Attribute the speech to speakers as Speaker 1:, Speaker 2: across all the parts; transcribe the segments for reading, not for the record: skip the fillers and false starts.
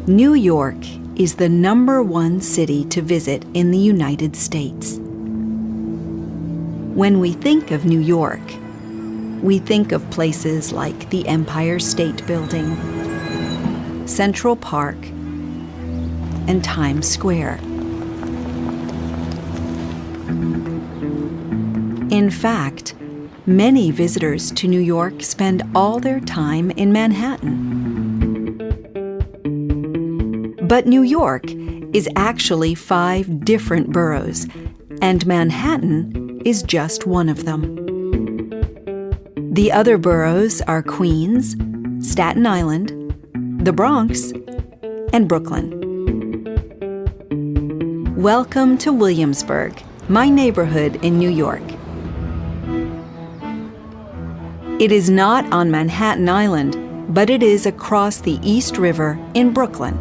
Speaker 1: New York is the #1 city to visit in the United States. When we think of New York, we think of places like the Empire State Building, Central Park, and Times Square. In fact, many visitors to New York spend all their time in Manhattan. But New York is actually 5 different boroughs, and Manhattan is just one of them. The other boroughs are Queens, Staten Island, the Bronx, and Brooklyn. Welcome to Williamsburg, my neighborhood in New York. It is not on Manhattan Island, but it is across the East River in Brooklyn.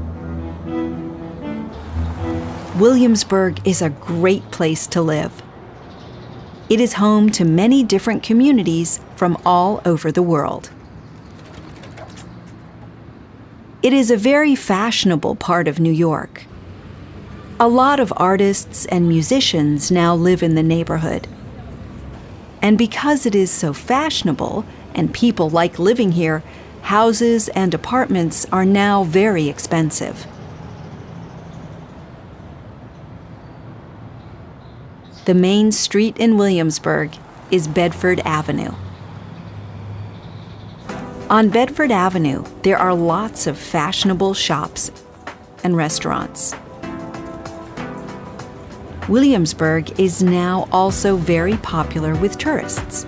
Speaker 1: Williamsburg is a great place to live. It is home to many different communities from all over the world. It is a very fashionable part of New York. A lot of artists and musicians now live in the neighborhood. And because it is so fashionable and people like living here, houses and apartments are now very expensive. The main street in Williamsburg is Bedford Avenue. On Bedford Avenue, there are lots of fashionable shops and restaurants. Williamsburg is now also very popular with tourists.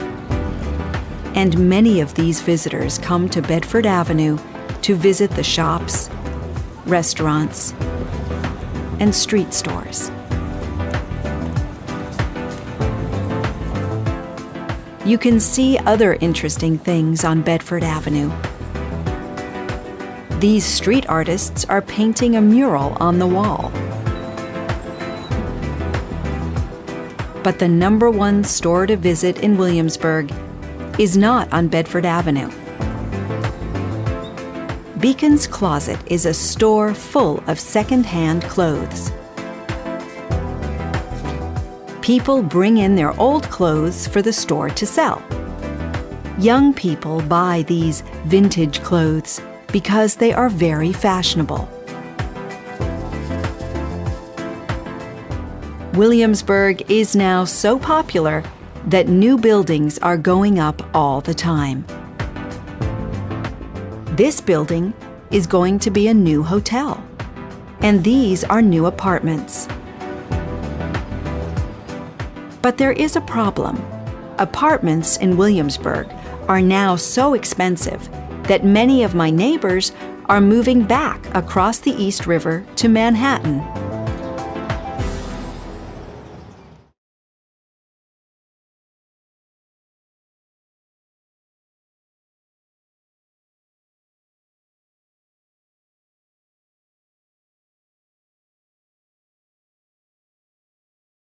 Speaker 1: And many of these visitors come to Bedford Avenue to visit the shops, restaurants, and street stores. You can see other interesting things on Bedford Avenue. These street artists are painting a mural on the wall. But the #1 store to visit in Williamsburg is not on Bedford Avenue. Beacon's Closet is a store full of second-hand clothes. People bring in their old clothes for the store to sell. Young people buy these vintage clothes because they are very fashionable. Williamsburg is now so popular that new buildings are going up all the time. This building is going to be a new hotel, and these are new apartments. But there is a problem. Apartments in Williamsburg are now so expensive that many of my neighbors are moving back across the East River to Manhattan.